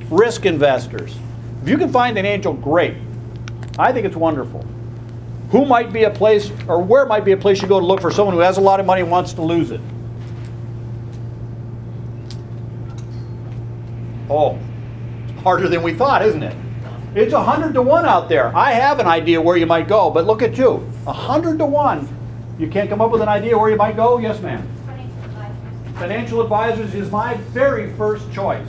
risk investors. If you can find an angel, great. I think it's wonderful. Who might be a place, or where might be a place you go to look for someone who has a lot of money and wants to lose it? Oh, harder than we thought, isn't it? It's 100 to 1 out there. I have an idea where you might go, but look at you. 100 to 1. You can't come up with an idea where you might go? Yes, ma'am. Financial advisors. Financial advisors is my very first choice.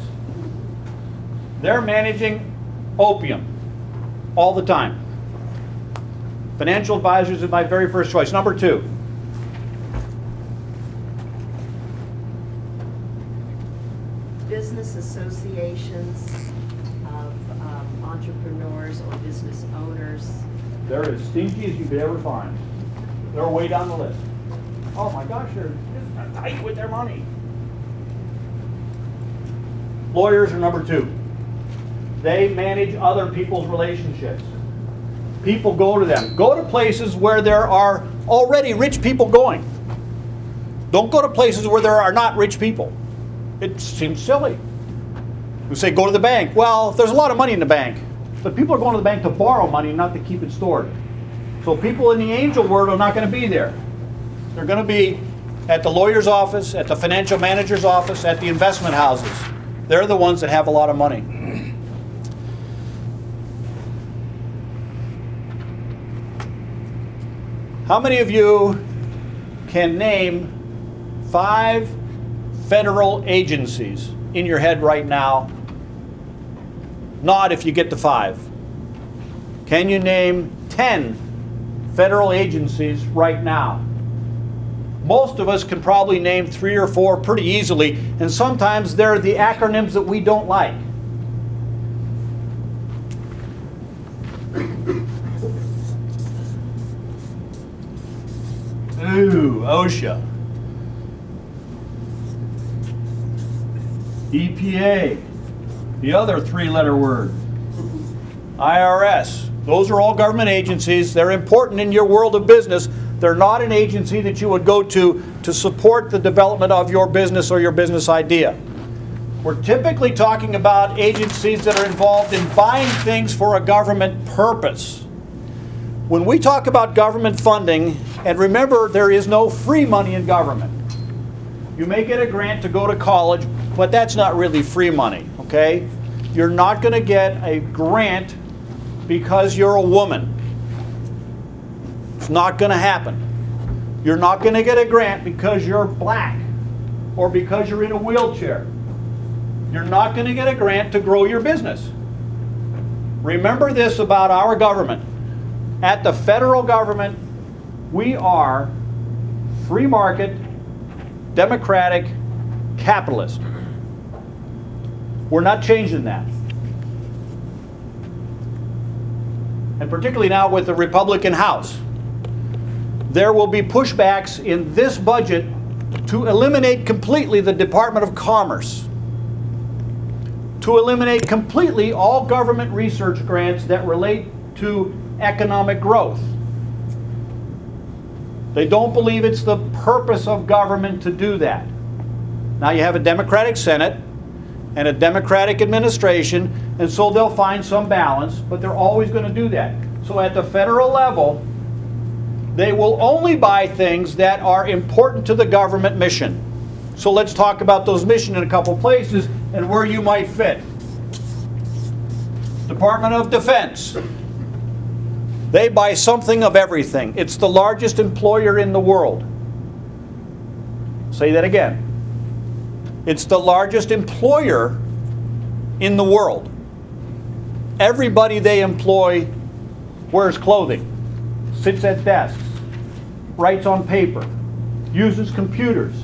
They're managing opium all the time. Financial advisors is my very first choice. Number 2. Business associations of entrepreneurs or business owners. They're as stingy as you could ever find. They're way down the list. Oh my gosh, they're just tight with their money. Lawyers are number 2. They manage other people's relationships. People go to them. Go to places where there are already rich people going. Don't go to places where there are not rich people. It seems silly. We say go to the bank. Well, there's a lot of money in the bank. But people are going to the bank to borrow money, not to keep it stored. So people in the angel world are not going to be there. They're going to be at the lawyer's office, at the financial manager's office, at the investment houses. They're the ones that have a lot of money. How many of you can name 5 federal agencies in your head right now? Nod if you get to 5. Can you name 10 federal agencies right now? Most of us can probably name 3 or 4 pretty easily, and sometimes they're the acronyms that we don't like. Ooh, OSHA, EPA, the other 3-letter word, IRS. Those are all government agencies. They're important in your world of business. They're not an agency that you would go to support the development of your business or your business idea. We're typically talking about agencies that are involved in buying things for a government purpose. When we talk about government funding, and remember, there is no free money in government. You may get a grant to go to college, but that's not really free money, okay? You're not going to get a grant because you're a woman. It's not going to happen. You're not going to get a grant because you're black or because you're in a wheelchair. You're not going to get a grant to grow your business. Remember this about our government. At the federal government, we are free market, democratic, capitalist. We're not changing that. And particularly now with the Republican House, there will be pushbacks in this budget to eliminate completely the Department of Commerce, to eliminate completely all government research grants that relate to economic growth. They don't believe it's the purpose of government to do that. Now you have a Democratic Senate and a Democratic administration, and so they'll find some balance, but they're always going to do that. So at the federal level, they will only buy things that are important to the government mission. So let's talk about those missions in a couple places and where you might fit. Department of Defense. They buy something of everything. It's the largest employer in the world. Say that again. It's the largest employer in the world. Everybody they employ wears clothing, sits at desks, writes on paper, uses computers,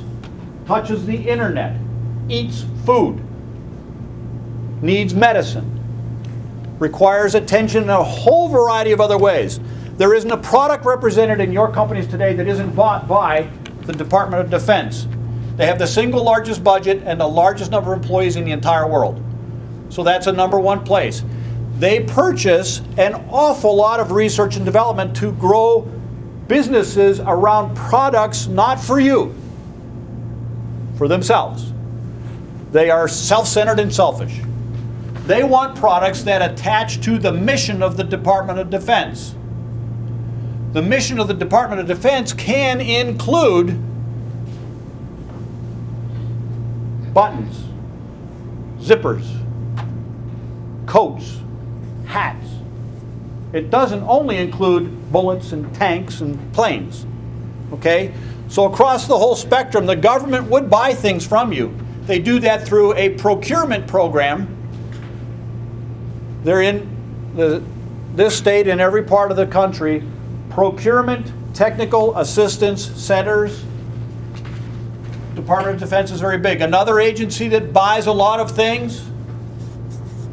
touches the internet, eats food, needs medicine, requires attention in a whole variety of other ways. There isn't a product represented in your companies today that isn't bought by the Department of Defense. They have the single largest budget and the largest number of employees in the entire world. So that's a #1 place. They purchase an awful lot of research and development to grow businesses around products not for you, for themselves. They are self-centered and selfish. They want products that attach to the mission of the Department of Defense. The mission of the Department of Defense can include buttons, zippers, coats, hats. It doesn't only include bullets and tanks and planes. Okay? So across the whole spectrum, the government would buy things from you. They do that through a procurement program. They're in this state and every part of the country. Procurement, technical assistance centers. Department of Defense is very big. Another agency that buys a lot of things,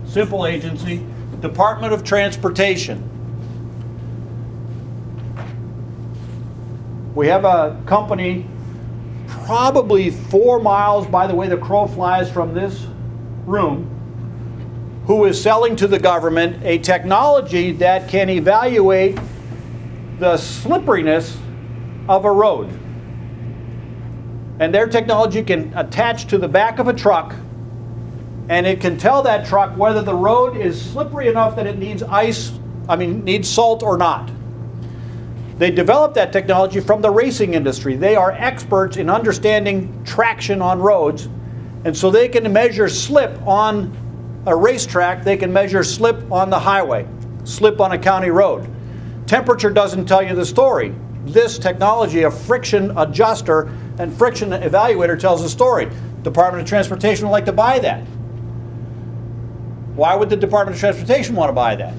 simple agency, Department of Transportation. We have a company probably 4 miles by the way the crow flies from this room who is selling to the government a technology that can evaluate the slipperiness of a road. And their technology can attach to the back of a truck, and it can tell that truck whether the road is slippery enough that it needs needs salt or not. They developed that technology from the racing industry. They are experts in understanding traction on roads, and so they can measure slip on a racetrack, they can measure slip on the highway, slip on a county road. Temperature doesn't tell you the story. This technology, a friction adjuster and friction evaluator, tells the story. Department of Transportation would like to buy that. Why would the Department of Transportation want to buy that?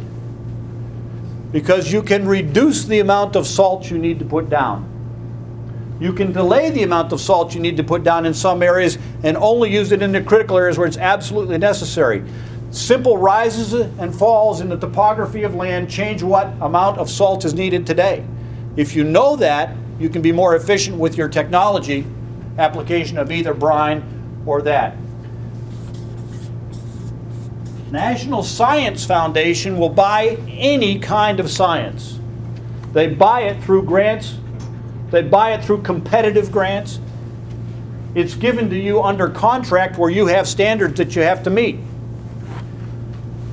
Because you can reduce the amount of salt you need to put down. You can delay the amount of salt you need to put down in some areas and only use it in the critical areas where it's absolutely necessary. Simple rises and falls in the topography of land change what amount of salt is needed today. If you know that, you can be more efficient with your technology application of either brine or that. National Science Foundation will buy any kind of science. They buy it through grants. They buy it through competitive grants. It's given to you under contract where you have standards that you have to meet.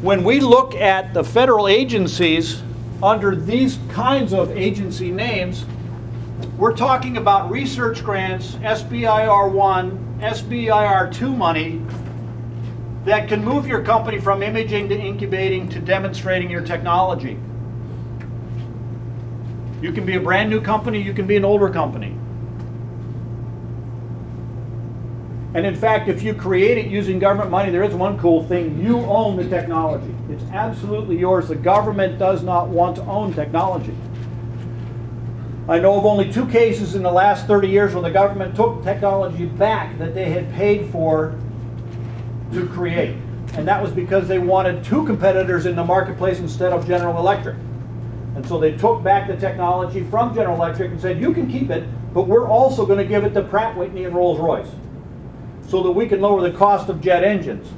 When we look at the federal agencies under these kinds of agency names, we're talking about research grants, SBIR1, SBIR2 money that can move your company from imaging to incubating to demonstrating your technology. You can be a brand new company, you can be an older company. And in fact, if you create it using government money, there is one cool thing. You own the technology. It's absolutely yours. The government does not want to own technology. I know of only 2 cases in the last 30 years where the government took technology back that they had paid for to create. And that was because they wanted 2 competitors in the marketplace instead of General Electric. And so they took back the technology from General Electric and said, you can keep it, but we're also going to give it to Pratt & Whitney and Rolls-Royce so that we can lower the cost of jet engines.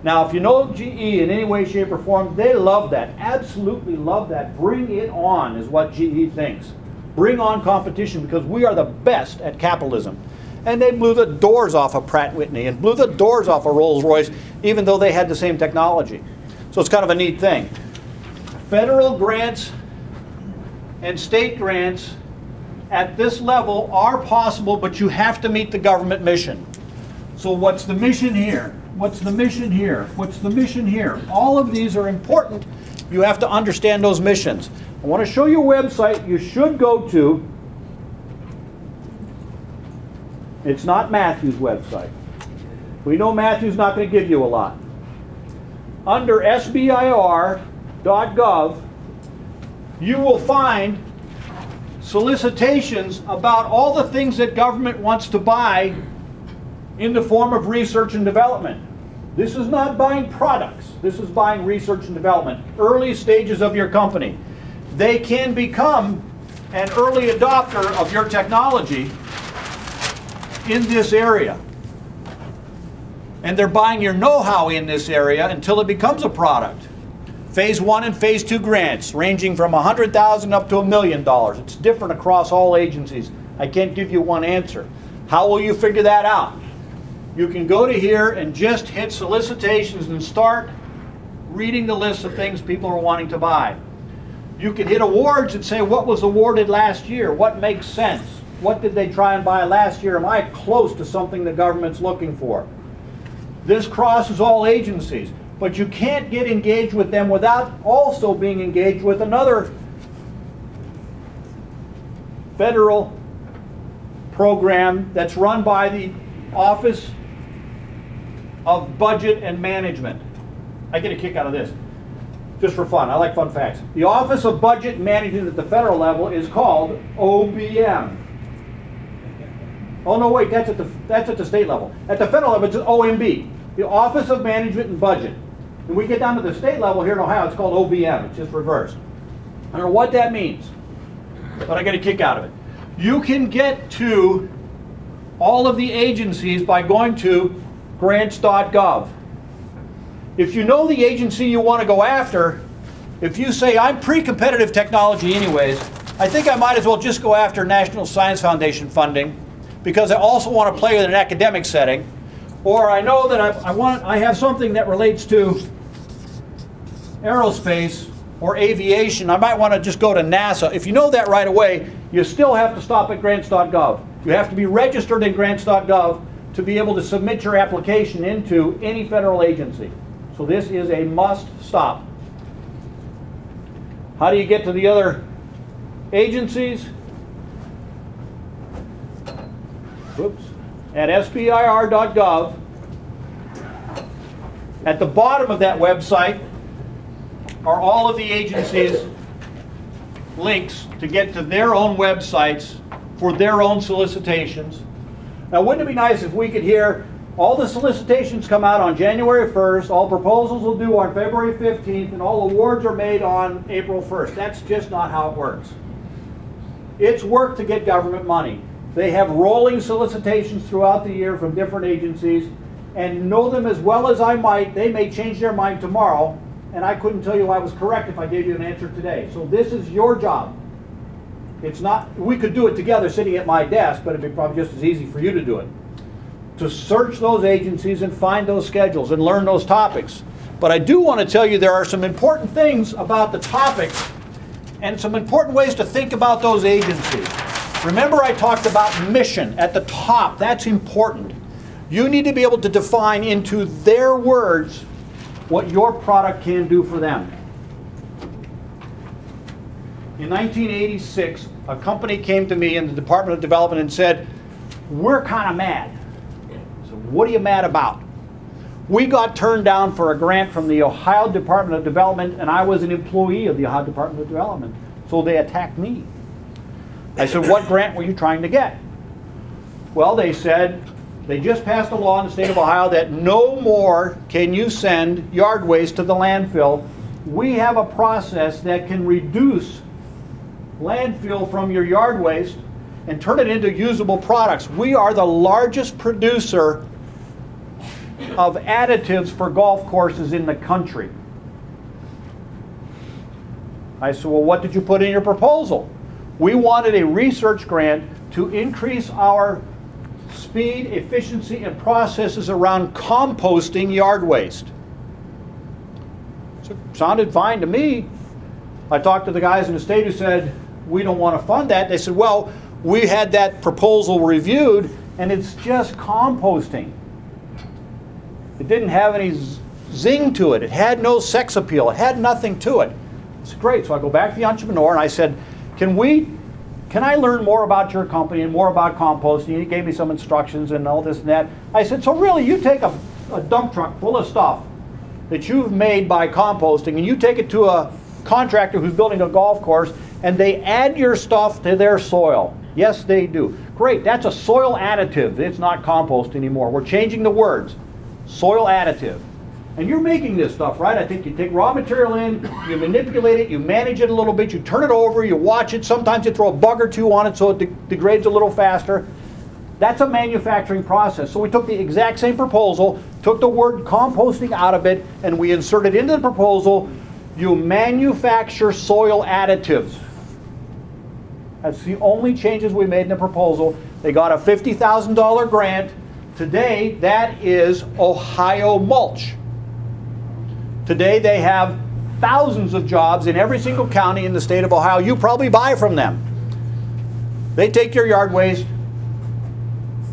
Now, if you know GE in any way, shape, or form, they love that, absolutely love that. Bring it on is what GE thinks. Bring on competition because we are the best at capitalism. And they blew the doors off of Pratt & Whitney and blew the doors off of Rolls-Royce, even though they had the same technology. So it's kind of a neat thing. Federal grants and state grants at this level are possible, but you have to meet the government mission. So what's the mission here? What's the mission here? What's the mission here? All of these are important. You have to understand those missions. I want to show you a website you should go to. It's not Matthew's website. We know Matthew's not going to give you a lot. Under sbir.gov, you will find solicitations about all the things that government wants to buy in the form of research and development. This is not buying products. This is buying research and development. Early stages of your company. They can become an early adopter of your technology in this area. And they're buying your know-how in this area until it becomes a product. Phase 1 and Phase 2 grants ranging from $100,000 up to $1 million. It's different across all agencies. I can't give you one answer. How will you figure that out? You can go to here and just hit solicitations and start reading the list of things people are wanting to buy. You can hit awards and say, what was awarded last year? What makes sense? What did they try and buy last year? Am I close to something the government's looking for? This crosses all agencies, but you can't get engaged with them without also being engaged with another federal program that's run by the Office of Budget and Management. I get a kick out of this, just for fun. I like fun facts. The Office of Budget and Management at the federal level is called OBM. Oh no, wait, that's at the state level. At the federal level, it's OMB, the Office of Management and Budget. And we get down to the state level here in Ohio, it's called OBM. It's just reversed. I don't know what that means, but I get a kick out of it. You can get to all of the agencies by going to grants.gov. If you know the agency you want to go after, if you say, I'm pre-competitive technology anyways, I think I might as well just go after National Science Foundation funding because I also want to play in an academic setting. Or I know that I have something that relates to aerospace or aviation. I might want to just go to NASA. If you know that right away, you still have to stop at grants.gov. You have to be registered in grants.gov to be able to submit your application into any federal agency. So this is a must stop. How do you get to the other agencies? Whoops. At spir.gov. At the bottom of that website are all of the agencies' links to get to their own websites for their own solicitations. Now, wouldn't it be nice if we could hear all the solicitations come out on January 1st, all proposals will due on February 15th, and all awards are made on April 1st. That's just not how it works. It's work to get government money. They have rolling solicitations throughout the year from different agencies, and know them as well as I might, they may change their mind tomorrow, and I couldn't tell you I was correct if I gave you an answer today. So this is your job. It's not, we could do it together sitting at my desk, but it'd be probably just as easy for you to do it. To search those agencies and find those schedules and learn those topics. But I do want to tell you there are some important things about the topics and some important ways to think about those agencies. Remember I talked about mission at the top. That's important. You need to be able to define into their words what your product can do for them. In 1986, a company came to me in the Department of Development and said, we're kind of mad. So what are you mad about? We got turned down for a grant from the Ohio Department of Development, and I was an employee of the Ohio Department of Development. So they attacked me. I said, what grant were you trying to get? Well, they said, they just passed a law in the state of Ohio that no more can you send yard waste to the landfill. We have a process that can reduce landfill from your yard waste and turn it into usable products. We are the largest producer of additives for golf courses in the country. I said, well, what did you put in your proposal? We wanted a research grant to increase our speed, efficiency, and processes around composting yard waste. So it sounded fine to me. I talked to the guys in the state who said, we don't want to fund that. They said, well, we had that proposal reviewed, and it's just composting. It didn't have any zing to it. It had no sex appeal. It had nothing to it. It's great. So I go back to the entrepreneur, and I said, can I learn more about your company and more about composting? He gave me some instructions and all this and that. I said, so really, you take a dump truck full of stuff that you've made by composting, and you take it to a contractor who's building a golf course, and they add your stuff to their soil. Yes, they do. Great, that's a soil additive. It's not compost anymore. We're changing the words. Soil additive. And you're making this stuff, right? I think you take raw material in, you manipulate it, you manage it a little bit, you turn it over, you watch it. Sometimes you throw a bug or two on it so it degrades a little faster. That's a manufacturing process. So we took the exact same proposal, took the word composting out of it, and we inserted into the proposal, you manufacture soil additives. That's the only changes we made in the proposal. They got a $50,000 grant. Today, that is Ohio mulch. Today they have thousands of jobs in every single county in the state of Ohio. You probably buy from them. They take your yard waste,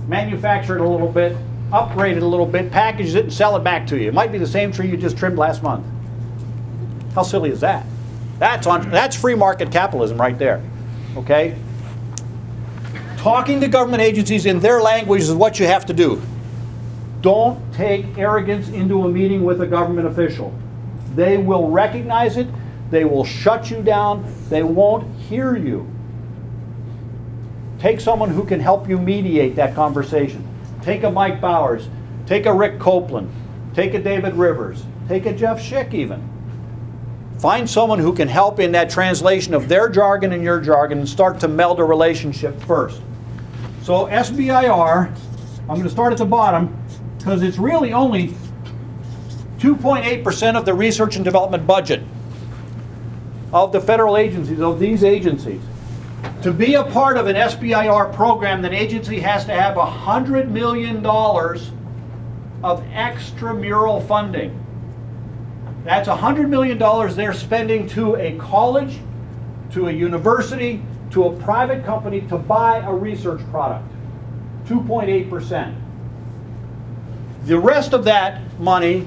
manufacture it a little bit, upgrade it a little bit, package it, and sell it back to you. It might be the same tree you just trimmed last month. How silly is that? That's free market capitalism right there. Okay? Talking to government agencies in their language is what you have to do. Don't take arrogance into a meeting with a government official. They will recognize it. They will shut you down. They won't hear you. Take someone who can help you mediate that conversation. Take a Mike Bowers. Take a Rick Copeland. Take a David Rivers. Take a Jeff Schick even. Find someone who can help in that translation of their jargon and your jargon and start to meld a relationship first. So SBIR, I'm going to start at the bottom because it's really only 2.8% of the research and development budget of the federal agencies, of these agencies. To be a part of an SBIR program, an agency has to have $100 million of extramural funding. That's $100 million they're spending to a college, to a university, to a private company to buy a research product. 2.8%. The rest of that money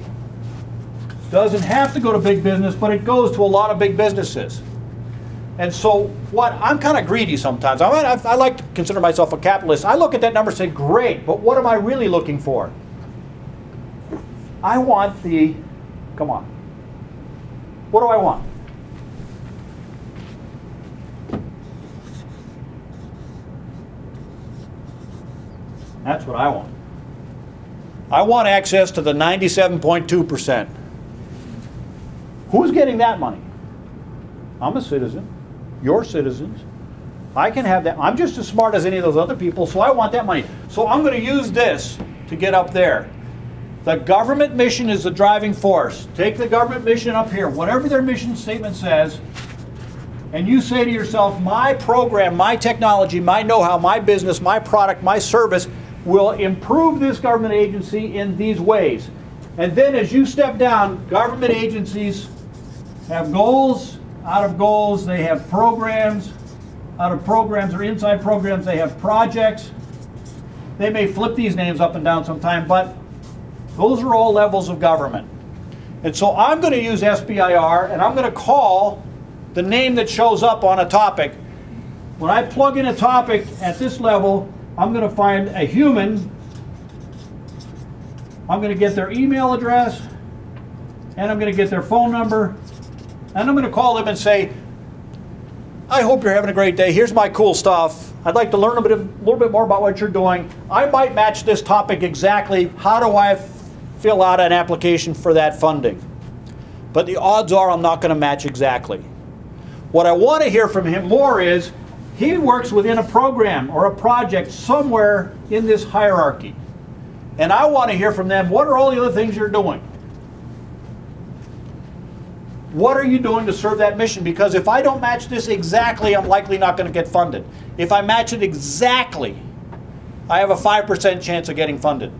doesn't have to go to big business, but it goes to a lot of big businesses. And so I'm kind of greedy sometimes. I like to consider myself a capitalist. I look at that number and say, great, but what am I really looking for? I want the, come on. What do I want? That's what I want. I want access to the 97.2%. Who's getting that money? I'm a citizen. You're citizens. I can have that. I'm just as smart as any of those other people, so I want that money. So I'm going to use this to get up there. The government mission is the driving force. Take the government mission up here, whatever their mission statement says, and you say to yourself, my program, my technology, my know-how, my business, my product, my service will improve this government agency in these ways. And then as you step down, government agencies have goals. Out of goals, they have programs. Out of programs or inside programs, they have projects. They may flip these names up and down sometime, but those are all levels of government. And so I'm going to use SBIR, and I'm going to call the name that shows up on a topic. When I plug in a topic at this level, I'm going to find a human. I'm going to get their email address, and I'm going to get their phone number, and I'm going to call them and say, I hope you're having a great day. Here's my cool stuff. I'd like to learn a little bit more about what you're doing. I might match this topic exactly. How do I fill out an application for that funding? But the odds are I'm not going to match exactly. What I want to hear from him more is he works within a program or a project somewhere in this hierarchy. And I want to hear from them, what are all the other things you're doing? What are you doing to serve that mission? Because if I don't match this exactly, I'm likely not going to get funded. If I match it exactly, I have a 5% chance of getting funded.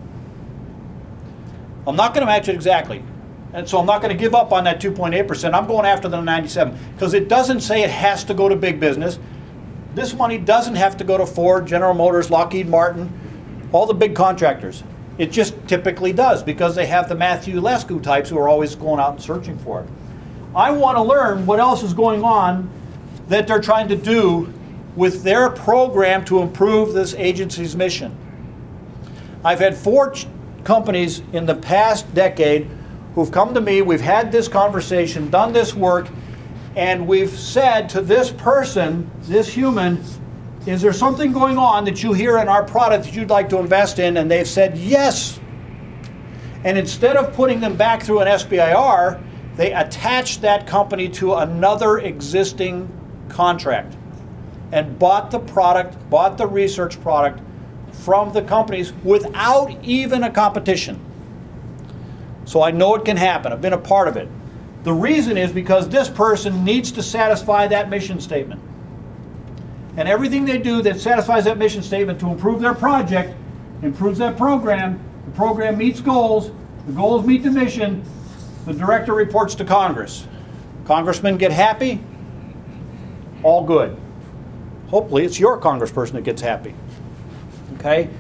I'm not going to match it exactly. And so I'm not going to give up on that 2.8%. I'm going after the 97 because it doesn't say it has to go to big business. This money doesn't have to go to Ford, General Motors, Lockheed Martin, all the big contractors. It just typically does because they have the Matthew Lescu types who are always going out and searching for it. I want to learn what else is going on that they're trying to do with their program to improve this agency's mission. I've had 4 companies in the past decade who've come to me, we've had this conversation, done this work, and we've said to this person, this human, is there something going on that you hear in our product that you'd like to invest in? And they've said yes. And instead of putting them back through an SBIR, they attached that company to another existing contract and bought the product, bought the research product from the companies without even a competition. So I know it can happen. I've been a part of it. The reason is because this person needs to satisfy that mission statement. And everything they do that satisfies that mission statement to improve their project, improves that program, the program meets goals, the goals meet the mission, The director reports to Congress. Congressmen get happy, all good. Hopefully it's your congressperson that gets happy. Okay?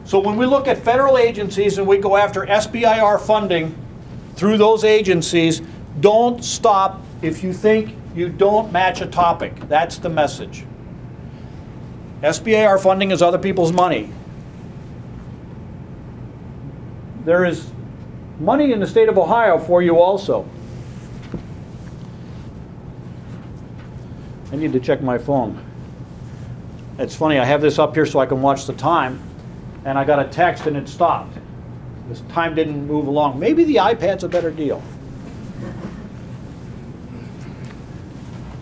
So when we look at federal agencies and we go after SBIR funding through those agencies, don't stop if you think you don't match a topic. That's the message. SBIR funding is other people's money. There is money in the state of Ohio for you also. I need to check my phone. It's funny, I have this up here so I can watch the time, and I got a text and it stopped. This time didn't move along. Maybe the iPad's a better deal.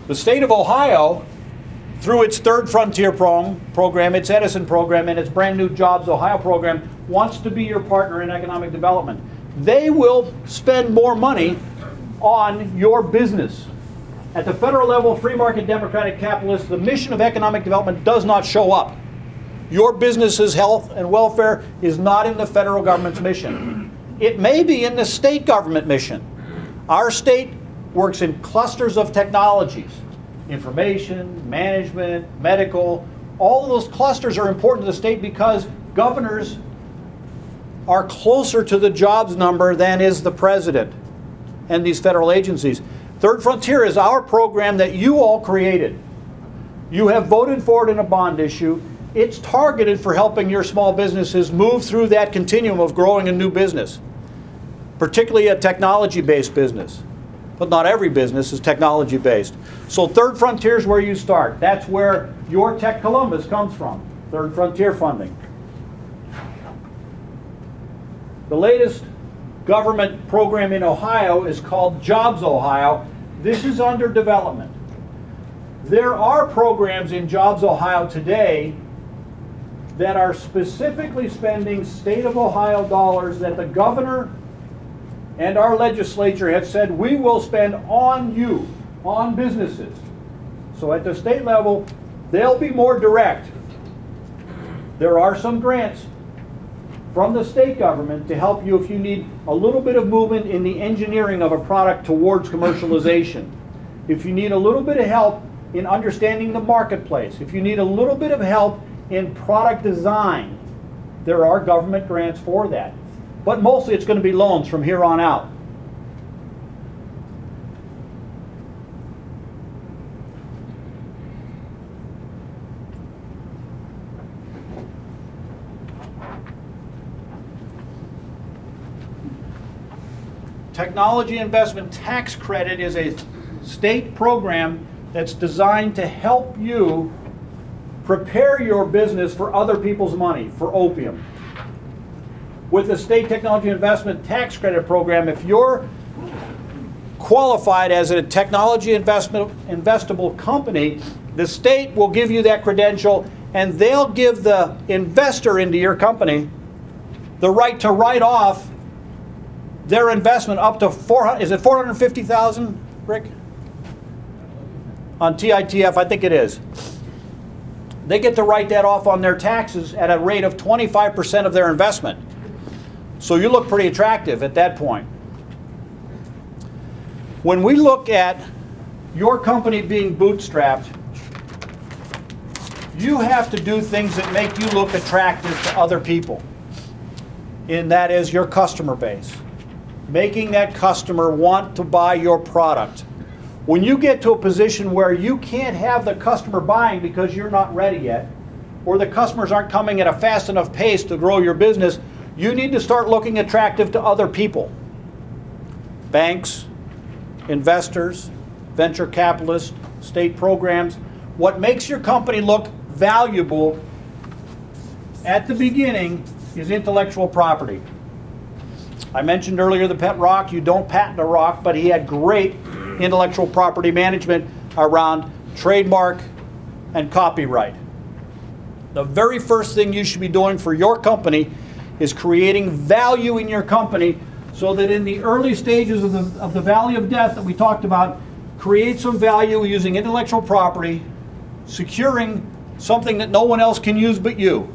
The state of Ohio, through its Third Frontier program, its Edison program, and its brand new Jobs Ohio program, wants to be your partner in economic development. They will spend more money on your business. At the federal level, free market democratic capitalist, the mission of economic development does not show up. Your business's health and welfare is not in the federal government's mission. It may be in the state government mission. Our state works in clusters of technologies. Information, management, medical, all of those clusters are important to the state because governors are closer to the jobs number than is the president and these federal agencies. Third Frontier is our program that you all created. You have voted for it in a bond issue. It's targeted for helping your small businesses move through that continuum of growing a new business, particularly a technology-based business. But not every business is technology-based. So Third Frontier is where you start. That's where your Tech Columbus comes from, Third Frontier funding. The latest government program in Ohio is called Jobs Ohio. This is under development. There are programs in Jobs Ohio today that are specifically spending state of Ohio dollars that the governor and our legislature have said we will spend on you, on businesses. So at the state level, they'll be more direct. There are some grants from the state government to help you if you need a little bit of movement in the engineering of a product towards commercialization. If you need a little bit of help in understanding the marketplace, if you need a little bit of help in product design, there are government grants for that. But mostly it's going to be loans from here on out. Technology Investment Tax Credit is a state program that's designed to help you prepare your business for other people's money, for opium. With the State Technology Investment Tax Credit Program, if you're qualified as a technology investable company, the state will give you that credential and they'll give the investor into your company the right to write off their investment up to $450,000, Rick? On TITF, I think it is. They get to write that off on their taxes at a rate of 25% of their investment. So you look pretty attractive at that point. When we look at your company being bootstrapped, you have to do things that make you look attractive to other people. And that is your customer base. Making that customer want to buy your product. When you get to a position where you can't have the customer buying because you're not ready yet, or the customers aren't coming at a fast enough pace to grow your business, you need to start looking attractive to other people. Banks, investors, venture capitalists, state programs. What makes your company look valuable at the beginning is intellectual property. I mentioned earlier the pet rock. You don't patent a rock, but he had great intellectual property management around trademark and copyright. The very first thing you should be doing for your company is creating value in your company so that in the early stages of the valley of death that we talked about, create some value using intellectual property, securing something that no one else can use but you.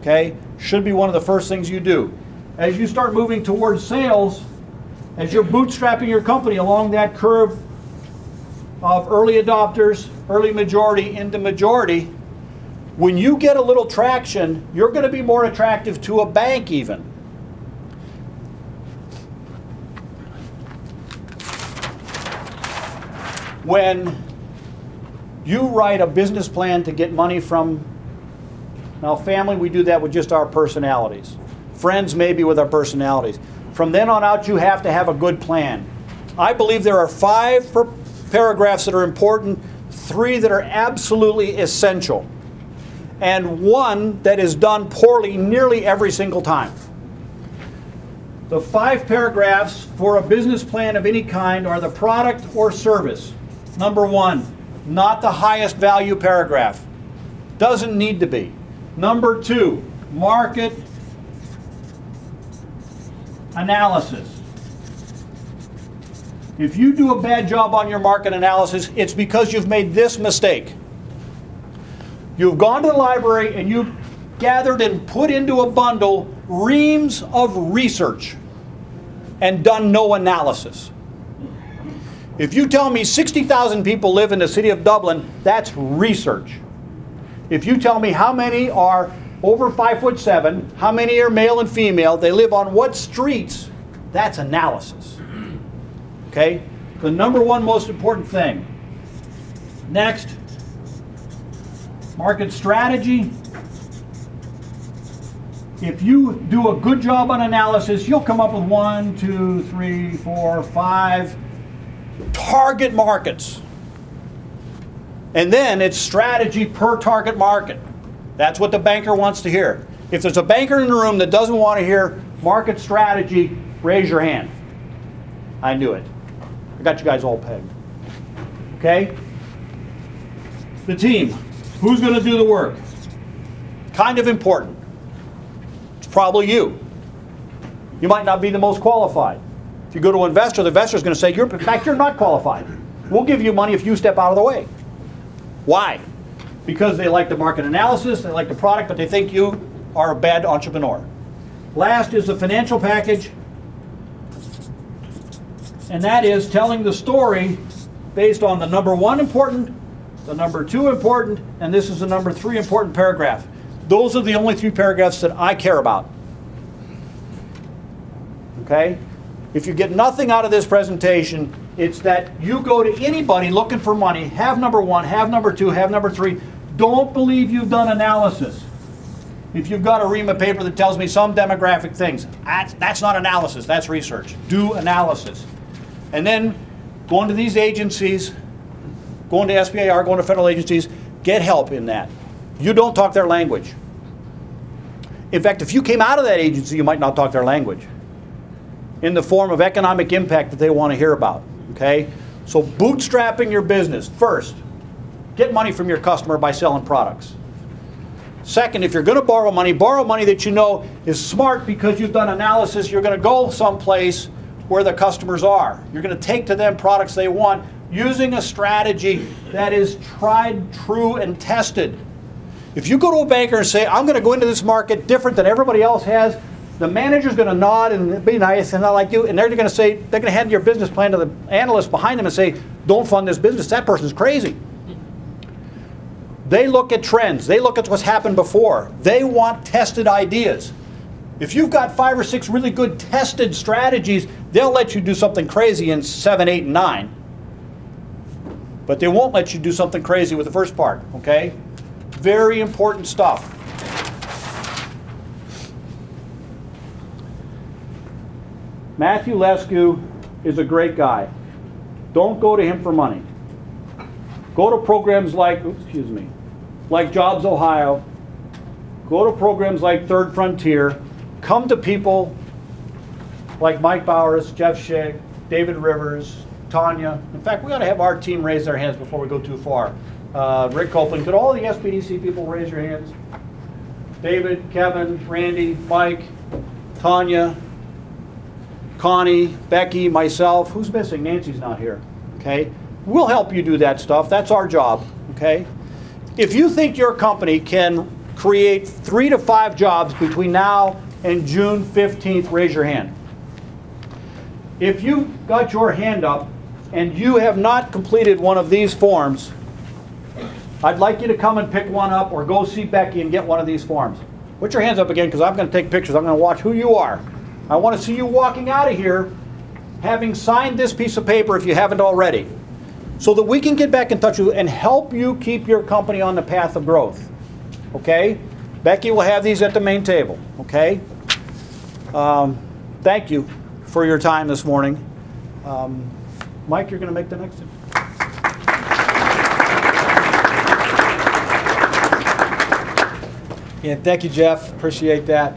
Okay? Should be one of the first things you do. As you start moving towards sales, as you're bootstrapping your company along that curve of early adopters, early majority into majority, when you get a little traction, you're going to be more attractive to a bank even. When you write a business plan to get money from, now family, we do that with just our personalities. Friends, maybe with our personalities. From then on out, you have to have a good plan. I believe there are 5 paragraphs that are important, 3 that are absolutely essential, and 1 that is done poorly nearly every single time. The 5 paragraphs for a business plan of any kind are the product or service. Number 1, not the highest value paragraph. Doesn't need to be. Number 2, market analysis. If you do a bad job on your market analysis, it's because you've made this mistake. You've gone to the library and you've gathered and put into a bundle reams of research and done no analysis. If you tell me 60,000 people live in the city of Dublin, that's research. If you tell me how many are over 5'7", how many are male and female, they live on what streets, that's analysis. Okay? The number 1 most important thing. Next, market strategy. If you do a good job on analysis, you'll come up with 1, 2, 3, 4, 5 target markets. And then it's strategy per target market. That's what the banker wants to hear. If there's a banker in the room that doesn't want to hear market strategy, raise your hand. I knew it. I got you guys all pegged. Okay? The team. Who's going to do the work? Kind of important. It's probably you. You might not be the most qualified. If you go to an investor, the investor's going to say, in fact, you're not qualified. We'll give you money if you step out of the way. Why? Because they like the market analysis, they like the product, but they think you are a bad entrepreneur. Last is the financial package, and that is telling the story based on the number 1 important, the number 2 important, and this is the number 3 important paragraph. Those are the only 3 paragraphs that I care about. Okay? If you get nothing out of this presentation, it's that you go to anybody looking for money, have number 1, have number 2, have number 3. Don't believe you've done analysis. If you've got a ream of paper that tells me some demographic things, that's not analysis, that's research. Do analysis. And then go into these agencies, go into SBIR, go into federal agencies, get help in that. You don't talk their language. In fact, if you came out of that agency, you might not talk their language in the form of economic impact that they want to hear about. Okay? So bootstrapping your business. First, get money from your customer by selling products. Second, if you're going to borrow money that you know is smart because you've done analysis. You're going to go someplace where the customers are. You're going to take to them products they want using a strategy that is tried, true, and tested. If you go to a banker and say, I'm going to go into this market different than everybody else has, the manager's going to nod and be nice and not like you, and they're going to say, they're going to hand your business plan to the analyst behind them and say, don't fund this business. That person's crazy. They look at trends. They look at what's happened before. They want tested ideas. If you've got 5 or 6 really good tested strategies, they'll let you do something crazy in 7, 8, and 9. But they won't let you do something crazy with the first part, okay? Very important stuff. Matthew Lescu is a great guy. Don't go to him for money. Go to programs like, like Jobs Ohio. Go to programs like Third Frontier. Come to people like Mike Bowers, Jeff Schick, David Rivers, Tanya. In fact, we ought to have our team raise their hands before we go too far. Rick Copeland. Could all the SBDC people raise your hands? David, Kevin, Randy, Mike, Tanya, Connie, Becky, myself. Who's missing? Nancy's not here. Okay? We'll help you do that stuff. That's our job. Okay? If you think your company can create 3 to 5 jobs between now and June 15th, raise your hand. if you've got your hand up and you have not completed one of these forms, I'd like you to come and pick one up or go see Becky and get one of these forms. Put your hands up again because I'm going to take pictures. I'm going to watch who you are. I want to see you walking out of here having signed this piece of paper if you haven't already, so that we can get back in touch with you and help you keep your company on the path of growth. Okay? Becky will have these at the main table. Okay? Thank you for your time this morning. Mike, you're going to make the next one. Yeah, thank you, Jeff. Appreciate that.